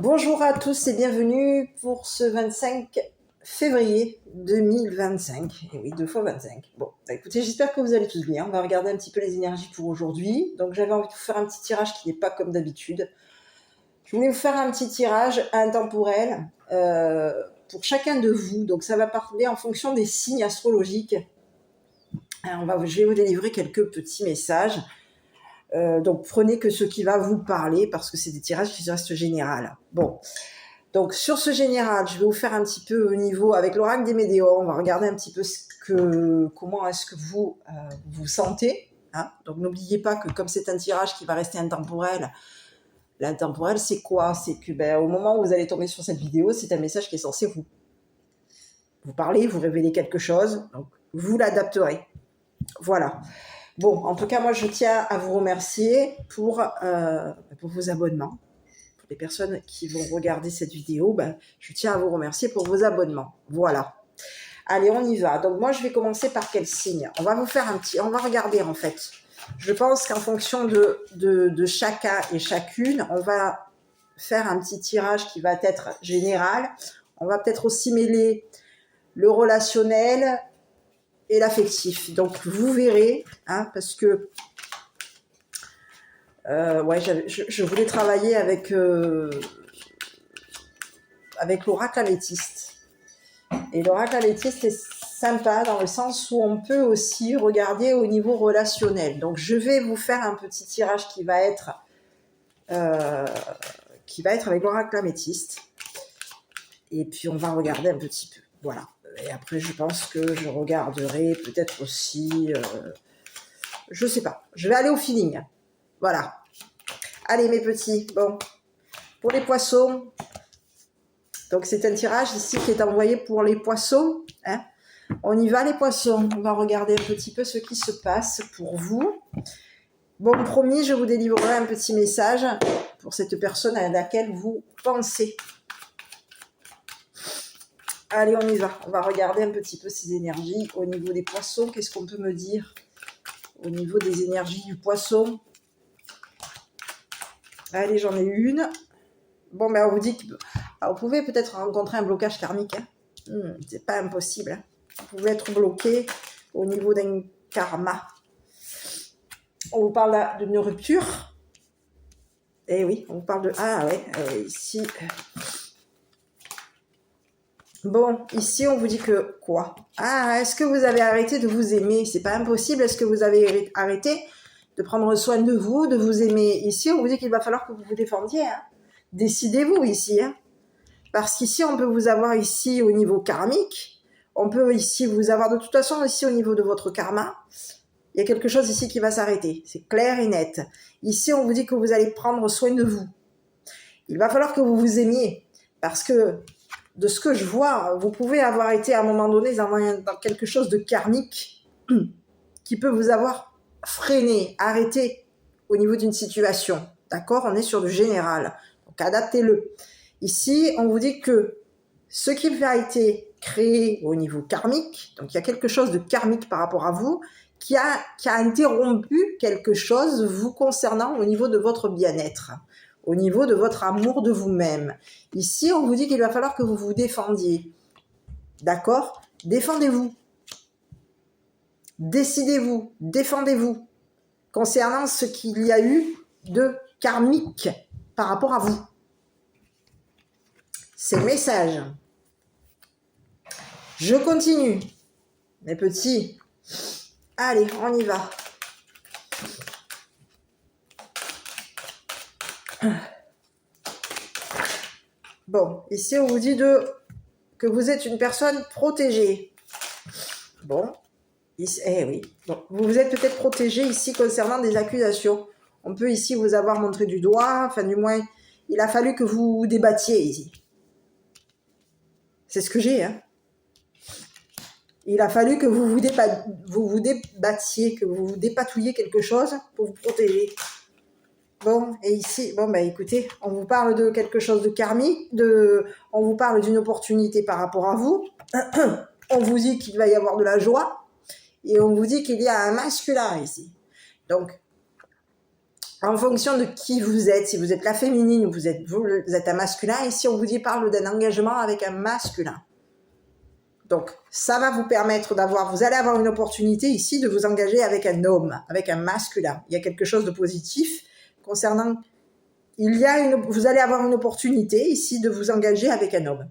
Bonjour à tous et bienvenue pour ce 25 février 2025. Et oui, 2 fois 25. Bon, bah écoutez, j'espère que vous allez tous bien. On va regarder un petit peu les énergies pour aujourd'hui. Donc j'avais envie de vous faire un petit tirage qui n'est pas comme d'habitude. Je voulais vous faire un petit tirage intemporel pour chacun de vous. Donc ça va parler en fonction des signes astrologiques. Alors, je vais vous délivrer quelques petits messages. Donc prenez que ce qui va vous parler parce que c'est des tirages qui restent généraux. Bon, donc sur ce général, je vais vous faire un petit peu au niveau avec l'oracle des météores. On va regarder un petit peu comment est-ce que vous vous sentez. Hein. Donc n'oubliez pas que comme c'est un tirage qui va rester intemporel, l'intemporel c'est quoi? C'est que au moment où vous allez tomber sur cette vidéo, c'est un message qui est censé vous parler, vous révéler quelque chose. Donc vous l'adapterez. Voilà. Bon, en tout cas, moi, je tiens à vous remercier pour vos abonnements. Pour les personnes qui vont regarder cette vidéo, je tiens à vous remercier pour vos abonnements. Voilà. Allez, on y va. Donc, moi, je vais commencer par quel signe? On va vous faire on va regarder, en fait. Je pense qu'en fonction de chacun et chacune, on va faire un petit tirage qui va être général. On va peut-être aussi mêler le relationnel et l'affectif. Donc, vous verrez, hein, parce que je voulais travailler avec l'oracle améthyste. Et l'oracle améthyste est sympa dans le sens où on peut aussi regarder au niveau relationnel. Donc, je vais vous faire un petit tirage qui va être avec l'oracle améthyste. Et puis, on va regarder un petit peu. Voilà. Et après, je pense que je regarderai peut-être aussi... je sais pas. Je vais aller au feeling. Voilà. Allez, mes petits. Bon. Pour les poissons. Donc, c'est un tirage ici qui est envoyé pour les poissons. Hein. On y va, les poissons. On va regarder un petit peu ce qui se passe pour vous. Bon, promis, je vous délivrerai un petit message pour cette personne à laquelle vous pensez. Allez, on y va. On va regarder un petit peu ces énergies au niveau des poissons. Qu'est-ce qu'on peut me dire au niveau des énergies du poisson? Allez, j'en ai une. Bon, on vous dit que vous pouvez peut-être rencontrer un blocage karmique. Hein. C'est pas impossible. Hein. Vous pouvez être bloqué au niveau d'un karma. On vous parle d'une rupture. Eh oui, on vous parle de... Ah ouais, ici... Bon, ici, on vous dit que quoi? Ah, est-ce que vous avez arrêté de vous aimer? C'est pas impossible. Est-ce que vous avez arrêté de prendre soin de vous aimer? Ici, on vous dit qu'il va falloir que vous vous défendiez. Hein. Décidez-vous ici. Hein. Parce qu'ici, on peut vous avoir ici au niveau karmique. On peut ici vous avoir de toute façon ici au niveau de votre karma. Il y a quelque chose ici qui va s'arrêter. C'est clair et net. Ici, on vous dit que vous allez prendre soin de vous. Il va falloir que vous vous aimiez. Parce que... de ce que je vois, vous pouvez avoir été à un moment donné dans quelque chose de karmique qui peut vous avoir freiné, arrêté au niveau d'une situation. D'accord? On est sur du général. Donc, adaptez-le. Ici, on vous dit que ce qui a été créé au niveau karmique, donc il y a quelque chose de karmique par rapport à vous, qui a interrompu quelque chose vous concernant au niveau de votre bien-être, au niveau de votre amour de vous-même. Ici, on vous dit qu'il va falloir que vous vous défendiez. D'accord? Défendez-vous. Décidez-vous. Défendez-vous. Concernant ce qu'il y a eu de karmique par rapport à vous. C'est le message. Je continue. Mes petits. Allez, on y va. Bon, ici, on vous dit que vous êtes une personne protégée. Bon, ici, oui. Donc, vous êtes peut-être protégé ici concernant des accusations. On peut ici vous avoir montré du doigt, enfin du moins, il a fallu que vous vous débattiez ici. C'est ce que j'ai, hein. Il a fallu que vous vous débattiez, que vous vous dépatouilliez quelque chose pour vous protéger. Bon, et ici, écoutez, on vous parle de quelque chose de karmique, on vous parle d'une opportunité par rapport à vous, on vous dit qu'il va y avoir de la joie, et on vous dit qu'il y a un masculin ici. Donc, en fonction de qui vous êtes, si vous êtes la féminine ou vous êtes un masculin, ici on vous dit parle d'un engagement avec un masculin. Donc ça va vous permettre vous allez avoir une opportunité ici de vous engager avec un homme, avec un masculin. Il y a quelque chose de positif concernant, vous allez avoir une opportunité ici de vous engager avec un homme.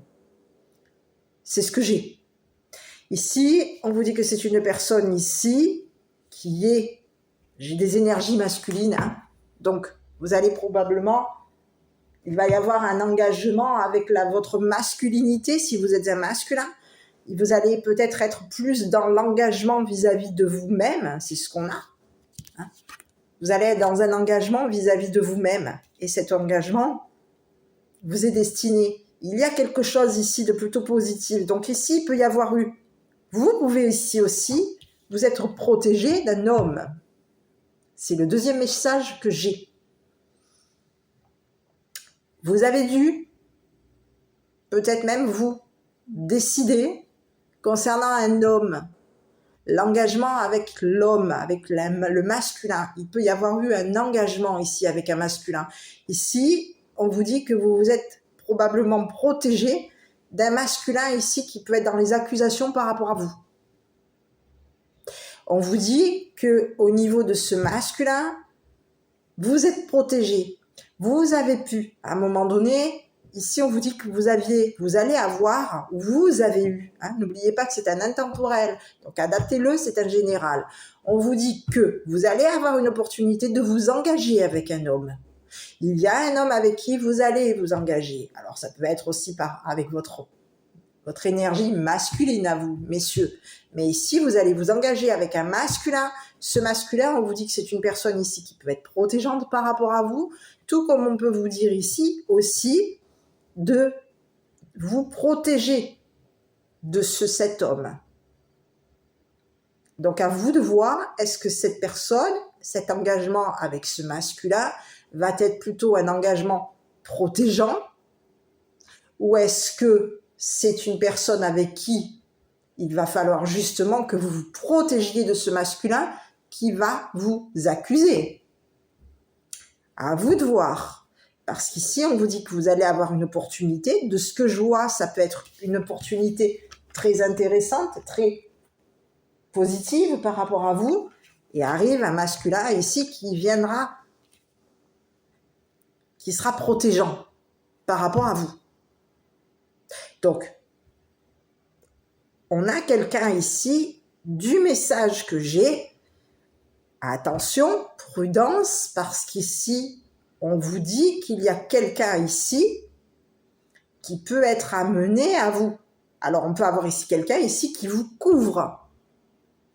C'est ce que j'ai. Ici, on vous dit que c'est une personne ici j'ai des énergies masculines, hein. Donc, vous allez probablement, il va y avoir un engagement avec votre masculinité si vous êtes un masculin. Vous allez peut-être être plus dans l'engagement vis-à-vis de vous-même, c'est ce qu'on a. Hein. Vous allez être dans un engagement vis-à-vis de vous-même. Et cet engagement vous est destiné. Il y a quelque chose ici de plutôt positif. Donc ici, il peut y avoir vous pouvez ici aussi vous être protégé d'un homme. C'est le deuxième message que j'ai. Vous avez dû, peut-être même vous, décider concernant un homme, l'engagement avec l'homme, avec le masculin. Il peut y avoir eu un engagement ici avec un masculin. Ici, on vous dit que vous vous êtes probablement protégé d'un masculin ici qui peut être dans les accusations par rapport à vous. On vous dit que au niveau de ce masculin, vous êtes protégé. Vous avez pu, à un moment donné, ici on vous dit que vous allez avoir, vous avez eu, hein, n'oubliez pas que c'est un intemporel, donc adaptez-le, c'est un général. On vous dit que vous allez avoir une opportunité de vous engager avec un homme. Il y a un homme avec qui vous allez vous engager. Alors ça peut être aussi avec votre énergie masculine à vous, messieurs. Mais ici, vous allez vous engager avec un masculin. Ce masculin, on vous dit que c'est une personne ici qui peut être protégeante par rapport à vous, tout comme on peut vous dire ici aussi de vous protéger de cet homme. Donc à vous de voir, est-ce que cette personne, cet engagement avec ce masculin va être plutôt un engagement protégeant, ou est-ce que c'est une personne avec qui il va falloir justement que vous vous protégiez de ce masculin qui va vous accuser. À vous de voir. Parce qu'ici, on vous dit que vous allez avoir une opportunité. De ce que je vois, ça peut être une opportunité très intéressante, très positive par rapport à vous. Et arrive un masculin ici qui sera protégeant par rapport à vous. Donc, on a quelqu'un ici, du message que j'ai, attention, prudence, parce qu'ici, on vous dit qu'il y a quelqu'un ici qui peut être amené à vous. Alors, on peut avoir ici quelqu'un ici qui vous couvre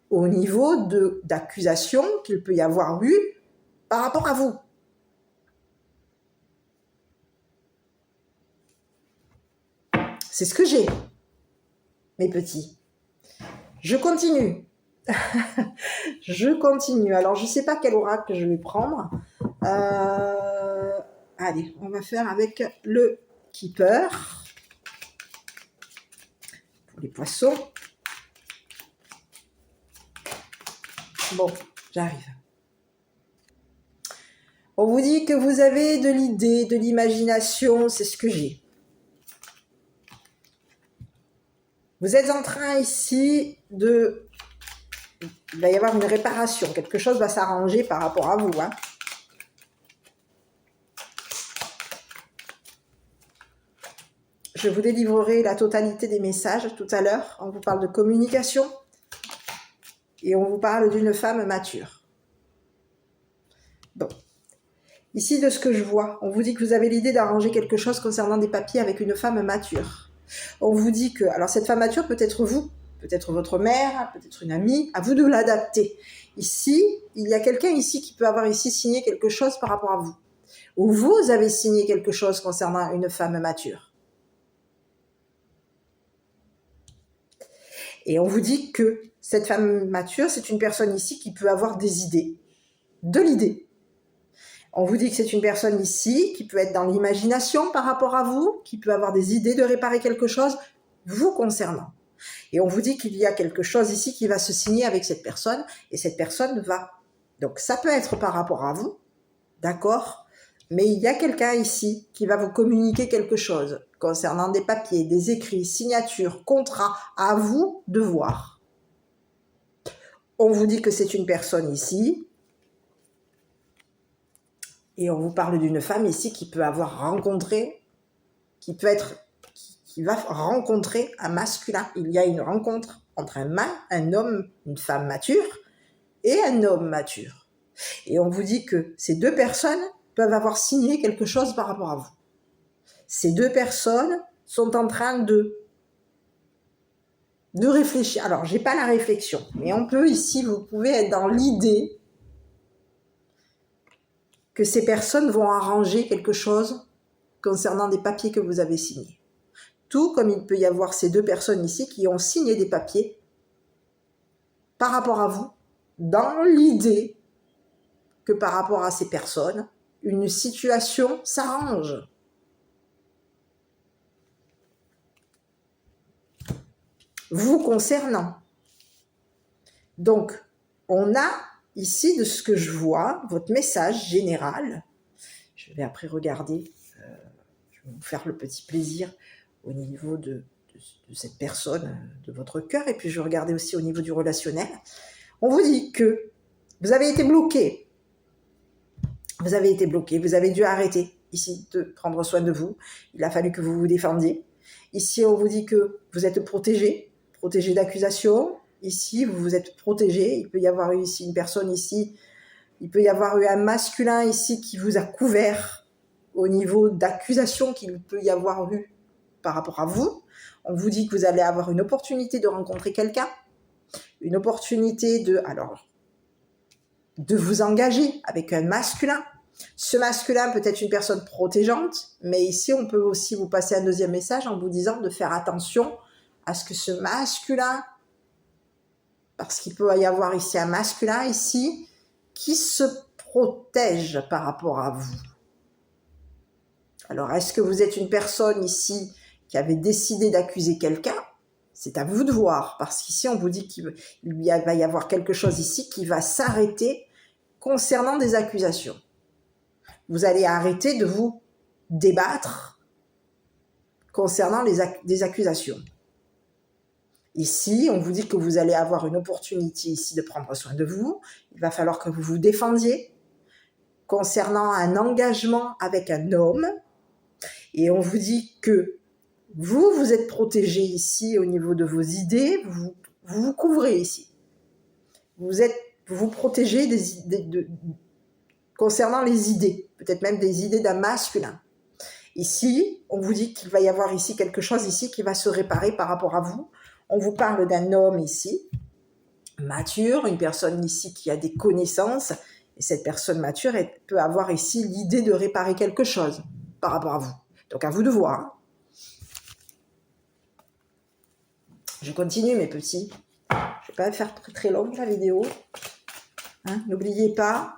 au niveau d'accusation qu'il peut y avoir eu par rapport à vous. C'est ce que j'ai, mes petits. Je continue. Je continue. Alors, je ne sais pas quel oracle je vais prendre. Allez, on va faire avec le Keeper. Pour les poissons. Bon, j'arrive. On vous dit que vous avez de l'idée, de l'imagination, c'est ce que j'ai. Vous êtes en train ici il va y avoir une réparation, quelque chose va s'arranger par rapport à vous. Hein. Je vous délivrerai la totalité des messages tout à l'heure. On vous parle de communication et on vous parle d'une femme mature. Bon. Ici, de ce que je vois, on vous dit que vous avez l'idée d'arranger quelque chose concernant des papiers avec une femme mature. On vous dit que, alors cette femme mature peut être vous, peut-être votre mère, peut-être une amie, à vous de l'adapter. Ici, il y a quelqu'un ici qui peut avoir ici signé quelque chose par rapport à vous. Ou vous avez signé quelque chose concernant une femme mature. Et on vous dit que cette femme mature, c'est une personne ici qui peut avoir des idées, de l'idée. On vous dit que c'est une personne ici qui peut être dans l'imagination par rapport à vous, qui peut avoir des idées de réparer quelque chose vous concernant. Et on vous dit qu'il y a quelque chose ici qui va se signer avec cette personne, et cette personne va. Donc ça peut être par rapport à vous, d'accord? Mais il y a quelqu'un ici qui va vous communiquer quelque chose concernant des papiers, des écrits, signatures, contrats, à vous de voir. On vous dit que c'est une personne ici, et on vous parle d'une femme ici qui peut avoir rencontré, qui va rencontrer un masculin. Il y a une rencontre entre un homme, une femme mature, et un homme mature. Et on vous dit que ces deux personnes peuvent avoir signé quelque chose par rapport à vous. Ces deux personnes sont en train de réfléchir. Alors, j'ai pas la réflexion, mais on peut ici, vous pouvez être dans l'idée que ces personnes vont arranger quelque chose concernant des papiers que vous avez signés. Tout comme il peut y avoir ces deux personnes ici qui ont signé des papiers par rapport à vous, dans l'idée que par rapport à ces personnes, une situation s'arrange. Vous concernant. Donc, on a ici, de ce que je vois, votre message général. Je vais après regarder, je vais vous faire le petit plaisir au niveau de cette personne, de votre cœur, et puis je vais regarder aussi au niveau du relationnel. On vous dit que vous avez été bloqué. Vous avez été bloqué, vous avez dû arrêter ici de prendre soin de vous. Il a fallu que vous vous défendiez. Ici, on vous dit que vous êtes protégé d'accusations. Ici, vous vous êtes protégé. Il peut y avoir eu ici une personne ici, il peut y avoir eu un masculin ici qui vous a couvert au niveau d'accusations qu'il peut y avoir eu par rapport à vous. On vous dit que vous allez avoir une opportunité de rencontrer quelqu'un, une opportunité de vous engager avec un masculin. Ce masculin peut être une personne protégeante, mais ici, on peut aussi vous passer un deuxième message en vous disant de faire attention à ce que ce masculin, parce qu'il peut y avoir ici un masculin ici, qui se protège par rapport à vous. Alors, est-ce que vous êtes une personne ici qui avait décidé d'accuser quelqu'un? C'est à vous de voir, parce qu'ici, on vous dit qu'il va y avoir quelque chose ici qui va s'arrêter concernant des accusations. Vous allez arrêter de vous débattre concernant des accusations. Ici, on vous dit que vous allez avoir une opportunité ici de prendre soin de vous. Il va falloir que vous vous défendiez concernant un engagement avec un homme. Et on vous dit que vous êtes protégé ici au niveau de vos idées. Vous vous couvrez ici. Vous vous protégez concernant les idées, peut-être même des idées d'un masculin. Ici, on vous dit qu'il va y avoir ici quelque chose ici qui va se réparer par rapport à vous. On vous parle d'un homme ici, mature, une personne ici qui a des connaissances, et cette personne mature peut avoir ici l'idée de réparer quelque chose par rapport à vous. Donc à vous de voir. Je continue mes petits. Je ne vais pas faire très très longue la vidéo. N'oubliez pas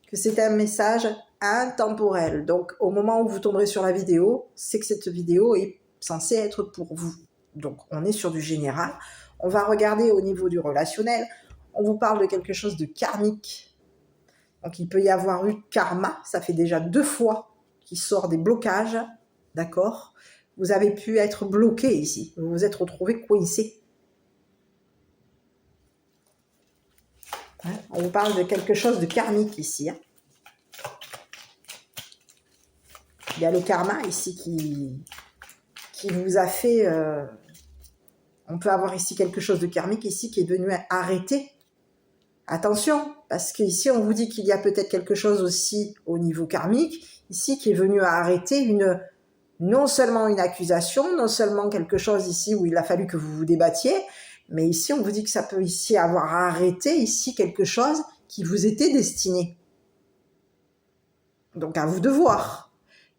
que c'est un message intemporel. Donc au moment où vous tomberez sur la vidéo, c'est que cette vidéo est censée être pour vous. Donc on est sur du général. On va regarder au niveau du relationnel. On vous parle de quelque chose de karmique. Donc il peut y avoir eu karma. Ça fait déjà 2 fois qu'il sort des blocages. D'accord? Vous avez pu être bloqué ici. Vous vous êtes retrouvé coincé. On vous parle de quelque chose de karmique ici. Il y a le karma ici qui vous a fait... on peut avoir ici quelque chose de karmique ici qui est venu arrêter. Attention, parce qu'ici on vous dit qu'il y a peut-être quelque chose aussi au niveau karmique, ici qui est venu à arrêter non seulement une accusation, non seulement quelque chose ici où il a fallu que vous vous débattiez, mais ici on vous dit que ça peut ici avoir arrêté ici quelque chose qui vous était destiné. Donc à vous de voir.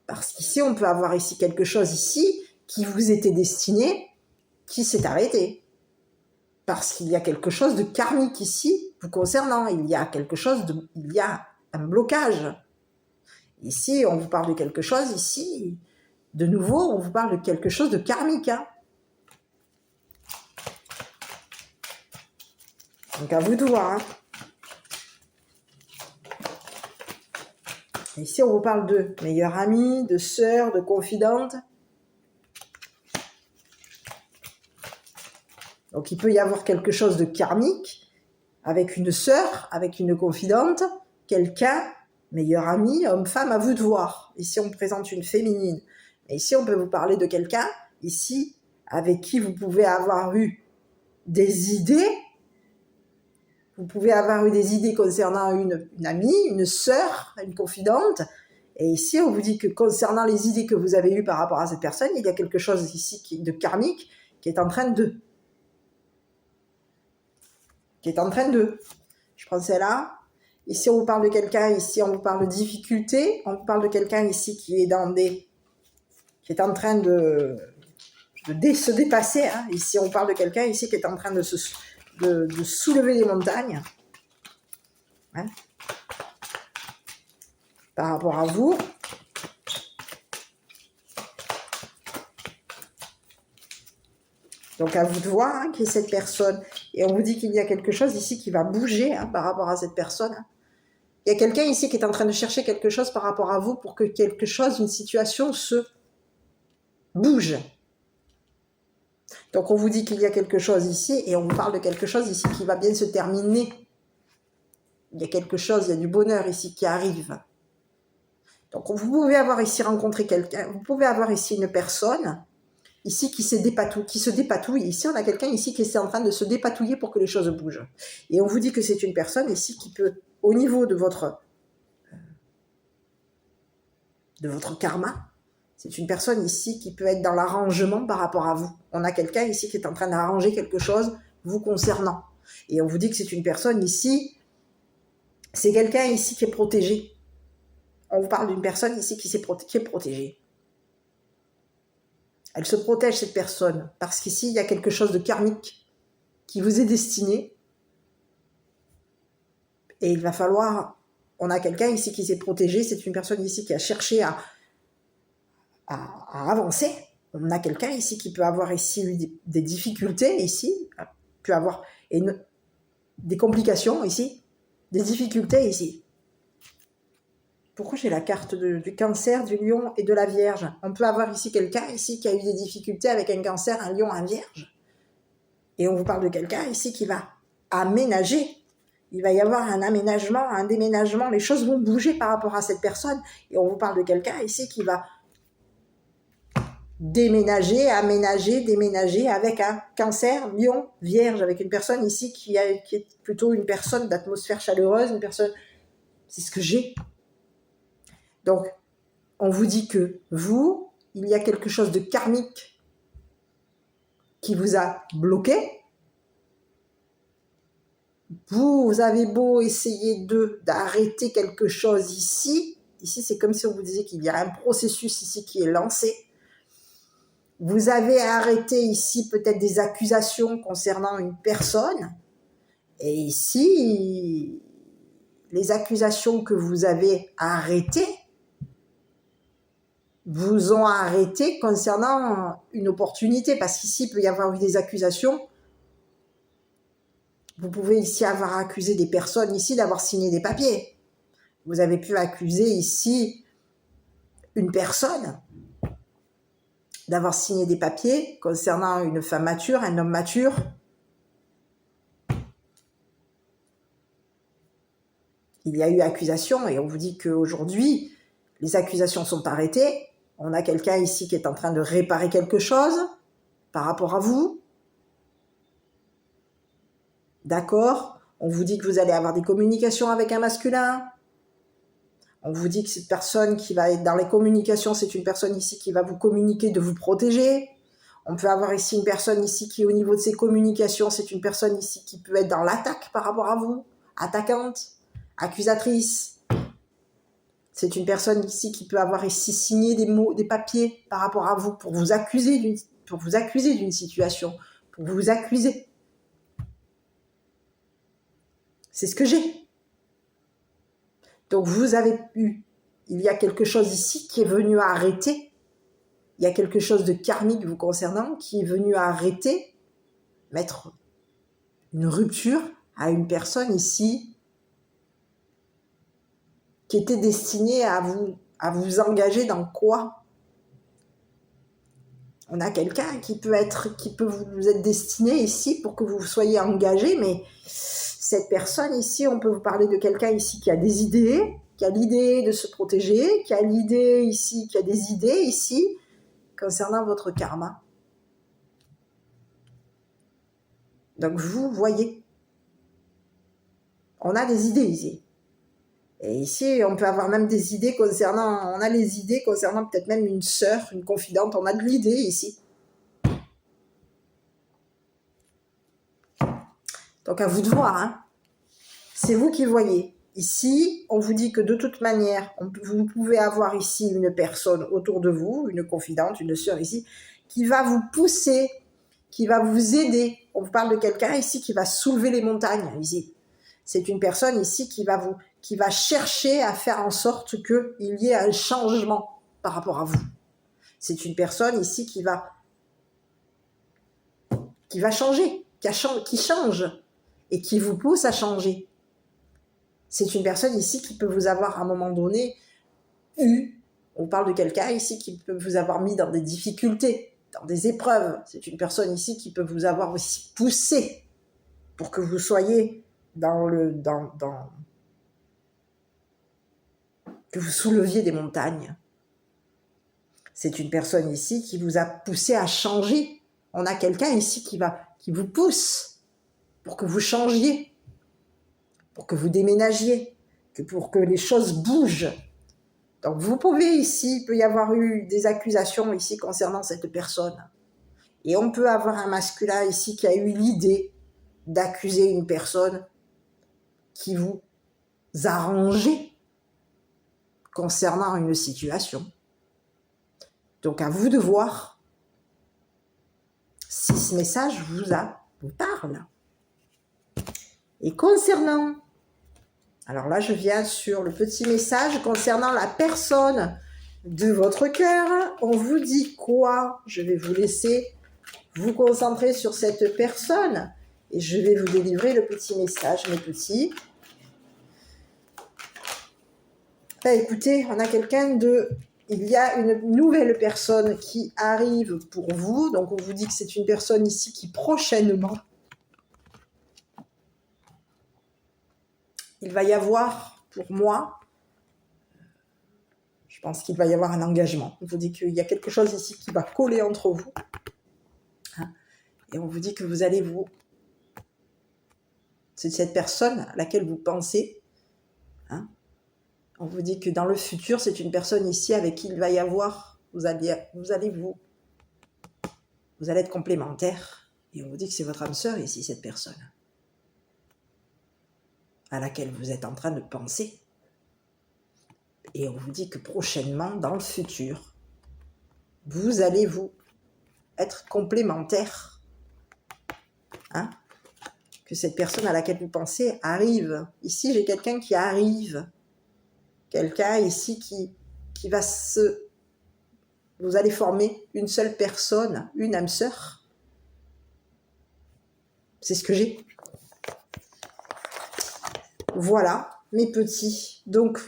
Parce qu'ici on peut avoir ici quelque chose ici qui vous était destiné, qui s'est arrêté. Parce qu'il y a quelque chose de karmique ici vous concernant. Il y a un blocage. Ici, on vous parle de quelque chose. Ici, de nouveau, on vous parle de quelque chose de karmique. Donc à vous de voir. Ici, on vous parle de meilleure amie, de sœur, de confidente. Donc, il peut y avoir quelque chose de karmique avec une sœur, avec une confidente, quelqu'un, meilleur ami, homme-femme, à vous de voir. Ici, on présente une féminine. Mais ici, on peut vous parler de quelqu'un, ici, avec qui vous pouvez avoir eu des idées. Vous pouvez avoir eu des idées concernant une amie, une sœur, une confidente. Et ici, on vous dit que concernant les idées que vous avez eues par rapport à cette personne, il y a quelque chose ici de karmique qui est en train de... Je prends celle-là. Ici, on vous parle de quelqu'un, ici, on vous parle de difficulté. On vous parle de quelqu'un ici qui est en train de se dépasser. Hein. Ici, on parle de quelqu'un ici qui est en train de soulever des montagnes. Hein, par rapport à vous. Donc, à vous de voir hein, qui est cette personne. Et on vous dit qu'il y a quelque chose ici qui va bouger hein, par rapport à cette personne. Il y a quelqu'un ici qui est en train de chercher quelque chose par rapport à vous pour que quelque chose, une situation se bouge. Donc, on vous dit qu'il y a quelque chose ici et on vous parle de quelque chose ici qui va bien se terminer. Il y a quelque chose, il y a du bonheur ici qui arrive. Donc, vous pouvez avoir ici rencontré quelqu'un, vous pouvez avoir ici une personne ici qui se dépatouille. Ici, on a quelqu'un ici qui est en train de se dépatouiller pour que les choses bougent. Et on vous dit que c'est une personne ici qui peut, au niveau de votre karma, c'est une personne ici qui peut être dans l'arrangement par rapport à vous. On a quelqu'un ici qui est en train d'arranger quelque chose vous concernant. Et on vous dit que c'est une personne ici, c'est quelqu'un ici qui est protégé. On vous parle d'une personne ici qui est protégée. Elle se protège, cette personne, parce qu'ici, il y a quelque chose de karmique qui vous est destiné. Et il va falloir... On a quelqu'un ici qui s'est protégé, c'est une personne ici qui a cherché à avancer. On a quelqu'un ici qui peut avoir ici eu des difficultés, ici, peut avoir des complications, ici, des difficultés, ici. Pourquoi j'ai la carte du cancer, du lion et de la vierge? On peut avoir ici quelqu'un ici qui a eu des difficultés avec un cancer, un lion, un vierge. Et on vous parle de quelqu'un ici qui va aménager. Il va y avoir un aménagement, un déménagement. Les choses vont bouger par rapport à cette personne. Et on vous parle de quelqu'un ici qui va déménager avec un cancer, lion, vierge, avec une personne ici qui est plutôt une personne d'atmosphère chaleureuse, une personne... C'est ce que j'ai. Donc, on vous dit que vous, il y a quelque chose de karmique qui vous a bloqué. Vous avez beau essayer d'arrêter quelque chose ici. Ici, c'est comme si on vous disait qu'il y a un processus ici qui est lancé. Vous avez arrêté ici peut-être des accusations concernant une personne. Et ici, les accusations que vous avez arrêtées vous ont arrêté concernant une opportunité, parce qu'ici, il peut y avoir eu des accusations. Vous pouvez ici avoir accusé des personnes ici d'avoir signé des papiers. Vous avez pu accuser ici une personne d'avoir signé des papiers concernant une femme mature, un homme mature. Il y a eu accusation et on vous dit qu'aujourd'hui, les accusations sont arrêtées. On a quelqu'un ici qui est en train de réparer quelque chose par rapport à vous. D'accord? On vous dit que vous allez avoir des communications avec un masculin. On vous dit que cette personne qui va être dans les communications, c'est une personne ici qui va vous communiquer de vous protéger. On peut avoir ici une personne ici qui, au niveau de ses communications, c'est une personne ici qui peut être dans l'attaque par rapport à vous, attaquante, accusatrice. C'est une personne ici qui peut avoir ici signé des papiers par rapport à vous pour vous accuser d'une situation, pour vous accuser. C'est ce que j'ai. Donc vous avez eu, il y a quelque chose ici qui est venu arrêter, il y a quelque chose de karmique vous concernant qui est venu arrêter, mettre une rupture à une personne ici qui était destiné à vous engager dans quoi? On a quelqu'un qui peut vous être destiné ici pour que vous soyez engagé, mais cette personne ici, on peut vous parler de quelqu'un ici qui a des idées, qui a l'idée de se protéger, qui a l'idée ici, qui a des idées ici concernant votre karma. Donc vous voyez, on a des idées ici. Et ici, on peut avoir même des idées concernant, on a les idées concernant peut-être même une sœur, une confidente, on a de l'idée ici. Donc à vous de voir, hein. C'est vous qui voyez. Ici, on vous dit que de toute manière, vous pouvez avoir ici une personne autour de vous, une confidente, une sœur ici, qui va vous pousser, qui va vous aider. On vous parle de quelqu'un ici qui va soulever les montagnes ici. C'est une personne ici qui va chercher à faire en sorte qu'il y ait un changement par rapport à vous. C'est une personne ici qui va changer, qui change et qui vous pousse à changer. C'est une personne ici qui peut vous avoir à un moment donné on parle de quelqu'un ici qui peut vous avoir mis dans des difficultés, dans des épreuves. C'est une personne ici qui peut vous avoir aussi poussé pour que vous soyez que vous souleviez des montagnes. C'est une personne ici qui vous a poussé à changer. On a quelqu'un ici qui vous pousse pour que vous changiez, pour que vous déménagiez, pour que les choses bougent. Donc vous pouvez ici, il peut y avoir eu des accusations ici concernant cette personne. Et on peut avoir un masculin ici qui a eu l'idée d'accuser une personne qui vous a rangé concernant une situation. Donc à vous de voir si ce message vous parle. Et concernant, alors là je viens sur le petit message concernant la personne de votre cœur, on vous dit quoi? Je vais vous laisser vous concentrer sur cette personne et je vais vous délivrer le petit message, mes petits. Écoutez, on a il y a une nouvelle personne qui arrive pour vous. Donc, on vous dit que c'est une personne ici qui prochainement, il va y avoir, pour moi, je pense qu'il va y avoir un engagement. On vous dit qu'il y a quelque chose ici qui va coller entre vous. Et on vous dit que vous allez c'est cette personne à laquelle vous pensez. On vous dit que dans le futur, c'est une personne ici avec qui il va y avoir, vous allez être complémentaires. Et on vous dit que c'est votre âme sœur ici, cette personne, à laquelle vous êtes en train de penser. Et on vous dit que prochainement, dans le futur, vous allez être complémentaires. Que cette personne à laquelle vous pensez arrive. Ici, j'ai quelqu'un qui arrive. Quelqu'un ici qui va vous allez former une seule personne, une âme sœur. C'est ce que j'ai. Voilà, mes petits. Donc,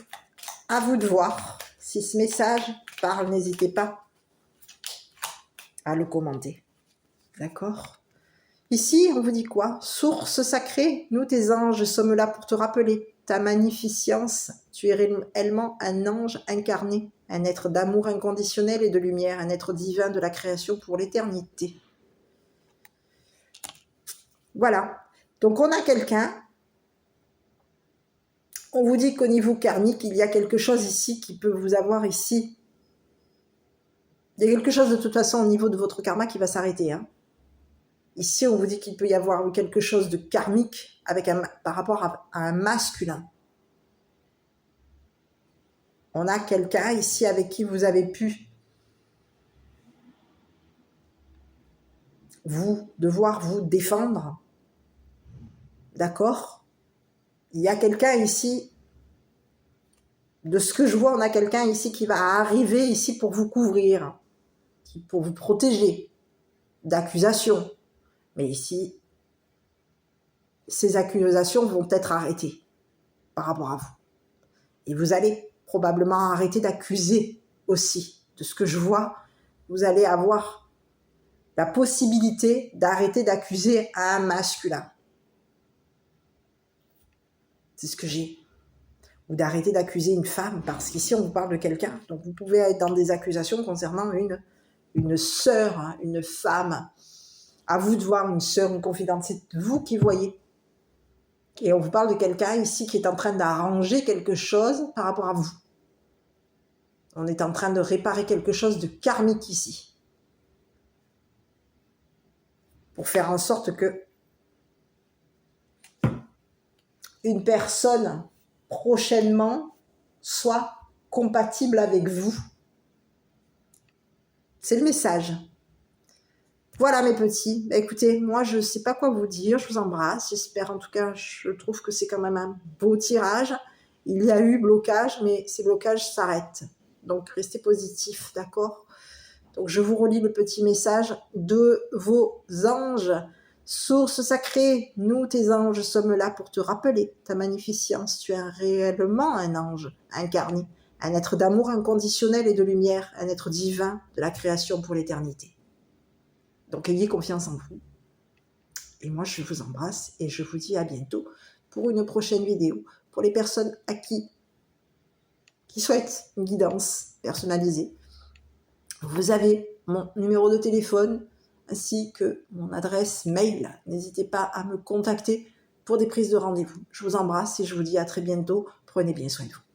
à vous de voir. Si ce message parle, n'hésitez pas à le commenter. D'accord ? Ici, on vous dit quoi? Source sacrée, nous tes anges sommes là pour te rappeler ta magnificence. Tu es réellement un ange incarné, un être d'amour inconditionnel et de lumière, un être divin de la création pour l'éternité. Voilà. Donc on a quelqu'un. On vous dit qu'au niveau karmique, il y a quelque chose ici qui peut vous avoir ici. Il y a quelque chose de toute façon au niveau de votre karma qui va s'arrêter. Ici, on vous dit qu'il peut y avoir quelque chose de karmique par rapport à un masculin. On a quelqu'un ici avec qui vous avez pu devoir vous défendre. D'accord? Il y a quelqu'un ici, de ce que je vois, on a quelqu'un ici qui va arriver ici pour vous couvrir, pour vous protéger d'accusations. Mais ici, ces accusations vont être arrêtées par rapport à vous. Et vous allez probablement arrêter d'accuser aussi. De ce que je vois, vous allez avoir la possibilité d'arrêter d'accuser un masculin. C'est ce que j'ai. Ou d'arrêter d'accuser une femme, parce qu'ici on vous parle de quelqu'un. Donc vous pouvez être dans des accusations concernant une sœur, hein, une femme. À vous de voir une sœur, une confidente. C'est vous qui voyez. Et on vous parle de quelqu'un ici qui est en train d'arranger quelque chose par rapport à vous. On est en train de réparer quelque chose de karmique ici. Pour faire en sorte que une personne prochainement soit compatible avec vous. C'est le message. Voilà mes petits. Écoutez, moi je ne sais pas quoi vous dire, je vous embrasse. J'espère, en tout cas, je trouve que c'est quand même un beau tirage. Il y a eu blocage, mais ces blocages s'arrêtent. Donc restez positifs, d'accord? Donc je vous relis le petit message de vos anges. Source sacrée, nous tes anges sommes là pour te rappeler ta magnificence. Tu es réellement un ange incarné, un être d'amour inconditionnel et de lumière, un être divin de la création pour l'éternité. Donc ayez confiance en vous. Et moi je vous embrasse et je vous dis à bientôt pour une prochaine vidéo. Pour les personnes à qui souhaitent une guidance personnalisée, vous avez mon numéro de téléphone ainsi que mon adresse mail. N'hésitez pas à me contacter pour des prises de rendez-vous. Je vous embrasse et je vous dis à très bientôt. Prenez bien soin de vous.